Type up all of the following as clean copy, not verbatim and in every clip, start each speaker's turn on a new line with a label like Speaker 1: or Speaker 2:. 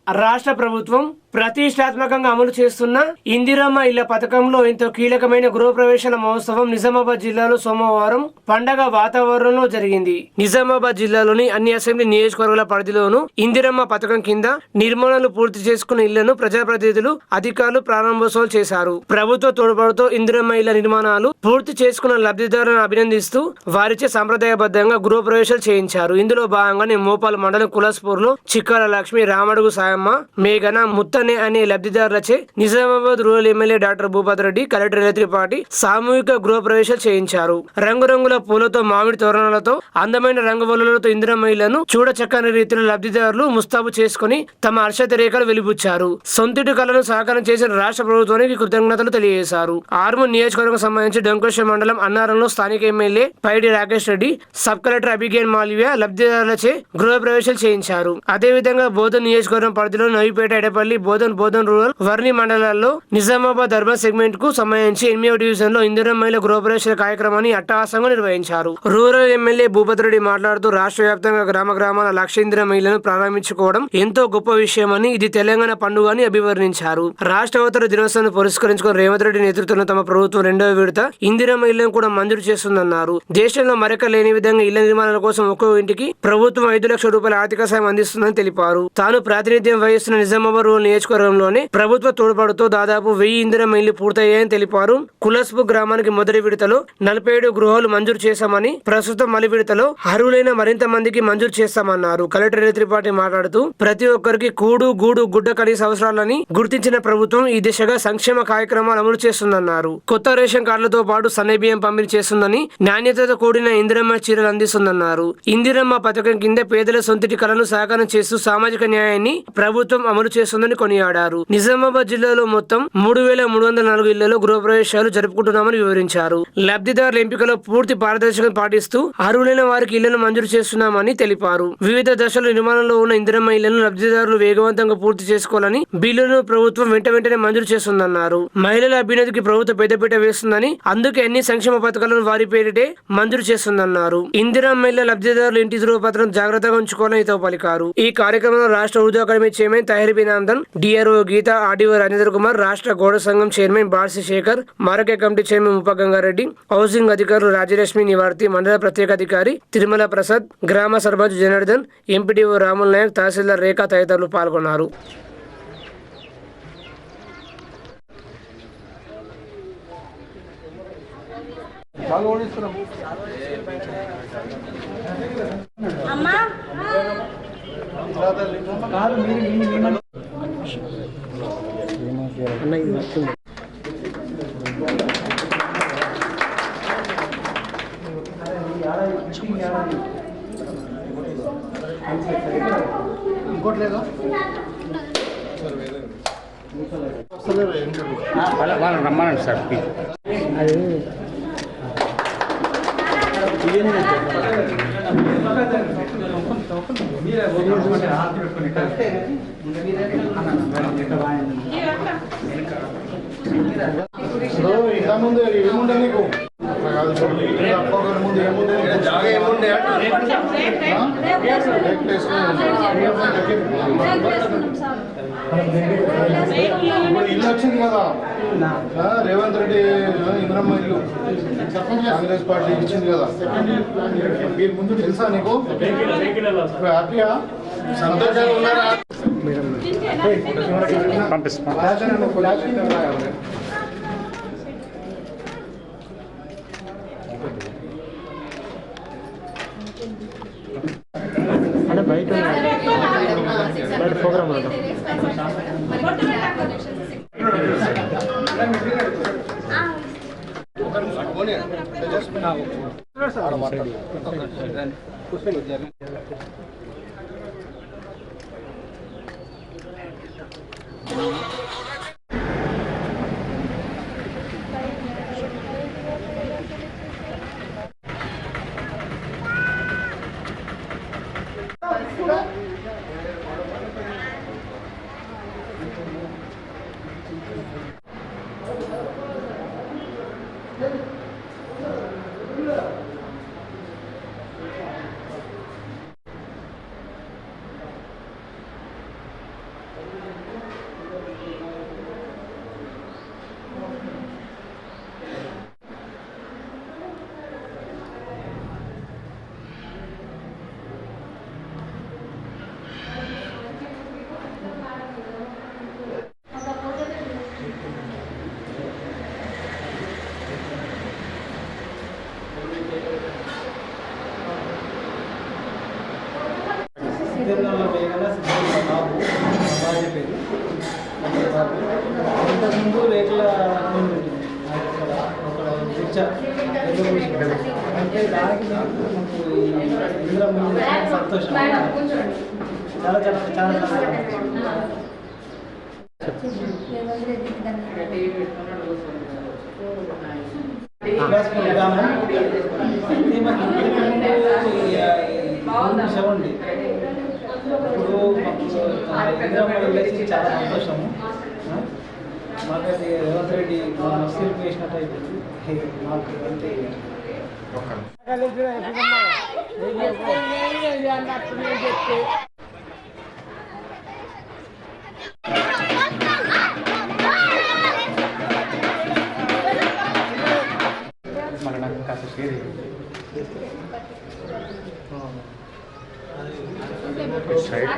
Speaker 1: రాష్ట్ర ప్రభుత్వం ప్రతిష్టాత్మకంగా అమలు చేస్తున్న ఇందిరమ్మ ఇళ్ల పథకంలో ఎంతో కీలకమైన గృహప్రవేశాల మహోత్సవం నిజామాబాద్ జిల్లాలో సోమవారం పండగ వాతావరణంలో జరిగింది. నిజామాబాద్ జిల్లాలోని అన్ని అసెంబ్లీ నియోజకవర్గాల పరిధిలోనూ ఇందిరమ్మ పథకం కింద నిర్మాణాలు పూర్తి చేసుకున్న ఇళ్లను ప్రజాప్రతినిధులు, అధికారులు ప్రారంభోత్సవాలు చేశారు. ప్రభుత్వ తోడ్పాటుతో ఇందిరమ్మ ఇళ్ల నిర్మాణాలు పూర్తి చేసుకున్న లబ్ధిదారులను అభినందిస్తూ వారిచే సంప్రదాయబద్ధంగా గృహప్రవేశాలు చేయించారు. ఇందులో భాగంగానే మోపాల్ మండలం కులాస్పూర్లో చిక్కాల లక్ష్మి, రామడుగు సాయమ్మ, మేఘన, ముత్తనే అనే లబ్ధిదారులచే Nizamabad rural MLA doctor Bhupath Reddy, collector Retripati సామూహిక గృహప్రవేశాలు చేయించారు. రంగురంగుల పూలతో, మామిడి తోరణాలతో, అందమైన రంగువల్లులతో ఇందిరమ్మ ఇళ్లను చూడచక్కని రీతిలో లబ్ధిదారులు ముస్తాబు చేసుకుని తమ హర్షత రేఖలు వెలిబుచ్చారు. సొంతిటి కళను సహకారం చేసిన రాష్ట్ర ప్రభుత్వానికి కృతజ్ఞతలు తెలియజేశారు. ఆర్మూర్ నియోజకవర్గం సంబంధించి డొంకేశ్వర మండలం అన్నారంలో స్థానిక ఎమ్మెల్యే పైడి రాకేష్ రెడ్డి, సబ్ కలెక్టర్ అభిగేన్ మాల్వియా లబ్ధిదారులచే గృహప్రవేశాలు చేయించారు. అదేవిధంగా బోధన్ నియోజకవర్గం పరిధిలో నవీపేట, ఎడపల్లి, బోధన్ రూరల్, వర్ణి మండలాల్లో నిజామాబాద్ అర్బన్ సెగ్మెంట్ కు సంబంధించి 8వ డివిజన్ లో ఇందిరమ్మ ఇళ్ల గృహప్రవేశాల కార్యక్రమాన్ని అట్టహాసంగా నిర్వహించారు. రూరల్ ఎమ్మెల్యే భూపత్ రెడ్డి మాట్లాడుతూ రాష్ట్ర వ్యాప్తంగా గ్రామాల లక్ష ఇందిరమ్మ ఇళ్లను ప్రారంభించుకోవడం ఎంతో గొప్ప విషయమని, ఇది తెలంగాణ పండుగ అని అభివర్ణించారు. రాష్ట్ర అవతరణ దినోత్సవాన్ని పురస్కరించుకుని రేవంత్ రెడ్డి నేతృత్వంలో తమ ప్రభుత్వం 2వ విడత ఇందిరమ్మ ఇళ్లను కూడా మంజూరు చేస్తుందన్నారు. దేశంలో మరొక లేని విధంగా ఇళ్ల నిర్మాణాల కోసం ఒక్కో ఇంటికి ప్రభుత్వం 5 లక్షల రూపాయల ఆర్థిక సాయం అందిస్తుందని తెలిపారు. తాను ప్రాతినిధ్యం వహిస్తున్న నిజామాబాద్ రూరల్ నియోజకవర్గంలోనే ప్రభుత్వ తోడ్పాటుతో దాదాపు 1000 ఇందిరమ్మ ఇళ్లు పూర్తయ్యాయని తెలిపారు. కులస్పూర్ గ్రామానికి మొదటి విడతలో 47 గృహాలు మంజూరు చేశామని, ప్రస్తుతం మలి విడతలో అర్హులైన మరింత మందికి మంజూరు చేస్తామన్నారు. కలెక్టర్ రేత్రిపాటి మాట్లాడుతూ ప్రతి ఒక్కరికి కూడు, గూడు, గుడ్డ కనీస అవసరాలని గుర్తించిన ప్రభుత్వం ఈ దిశగా సంక్షేమ కార్యక్రమాలు అమలు చేస్తుందన్నారు. కొత్త రేషన్ కార్డులతో పాటు సన్న బియ్యం పంపిణీ చేస్తుందని, నాణ్యతతో కూడిన ఇందిరమ్మ చీరలు అందిస్తుందన్నారు. ఇందిరమ్మ పథకం కింద పేదల సొంతిటి కళను సాకారం చేస్తూ సామాజిక న్యాయాన్ని ప్రభుత్వం అమలు చేస్తుందని కొనియాడారు. నిజామాబాద్ జిల్లాలో మొత్తం 3304 ఇళ్లలో గృహప్రవేశాలు జరుపుకుంటున్నామని వివరించారు. లబ్ధిదారుల ఎంపికలో పూర్తి పారదర్శకత పాటిస్తూ అర్హులైన వారికి ఇళ్లను మంజూరు చేస్తున్నామని తెలిపారు. వివిధ దశల నిర్మాణంలో ఉన్న ఇందిరమ్మ ఇళ్లను లబ్ధిదారులు వేగవంతంగా పూర్తి చేసుకోవాలని బిల్లును ప్రభుత్వం వెంటనే మంజూరు చేస్తుందన్నారు. మహిళల అభ్యున్నతికి ప్రభుత్వం పెద్దపీట వేస్తుందని, అందుకే అన్ని సంక్షేమ పథకాలను వారి పేరిటే మంజూరు చేస్తుందన్నారు. ఇందిరమ్మ ఇళ్ల లబ్ధిదారులు ఇంటి ధృవపత్రం జాగ్రత్తగా ఉంచుకోవాలని హితవు పలికారు. ఈ కార్యక్రమంలో రాష్ట్ర Urdu academy chairman Tahir Binandan, DRO Geetha, RDO Rajendra Kumar, రాష్ట్ర గౌడ సంఘం chairman Barsi Shekhar, market committee chairman ఉప గంగారెడ్డి, హౌసింగ్ అధికారులు రాజ్యలక్ష్మి నివార్తి, మండల ప్రత్యేక అధికారి తిరుమల ప్రసాద్, గ్రామ సర్పంచ్ జనార్దన్, ఎంపీడీఓ రాముల్ నాయక్, తహసీల్దార్ రేఖా తదితరులు పాల్గొన్నారు.
Speaker 2: ఇంకోట్లేదా రమ్మనండి సార్. ఇంత ముందు ఏముండే నీకు ముందు ఏముండే జాగా ఏముండే ఇల్లు వచ్చింది కదా రేవంత్ రెడ్డి ఇంద్రమ్మ ఇల్లు కాంగ్రెస్ పార్టీ ఇచ్చింది కదా. మీరు ముందు తెలుసా నీకు? హ్యాపీయా, సంతోషంగా ఉన్నారా? పంపిస్తాను. బయట ప్రోగ్రామ్
Speaker 3: తిరుమలలో వేయగల సిద్ధంగా బాబు బాజీ పేరు ఇంతకుముందు రేట్ల నూనె పెట్టింది ఒక రిక్ష అంటే దానికి మాకు ఇంద్ర సంతోషం చాలా చాలా చాలా చాలా గ్రామం అయితే మాకు ఉండి ఇప్పుడు మాకు ఇంద్రమ్మ చాలా సంతోషము మాకైతే రేవంత్ రెడ్డి నర్సీలు వేసినట్టు అయిపోయింది మాకు అంటే
Speaker 2: మళ్ళీ నాకు కాస్త షేర్ సైడ్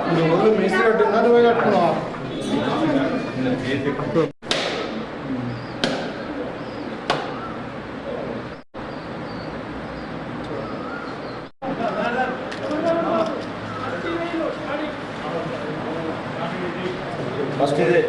Speaker 2: నువ్వు మేస్త్రి కట్టున్నా నువ్వే కట్టుకున్నావా ఫస్ట్ ఇదే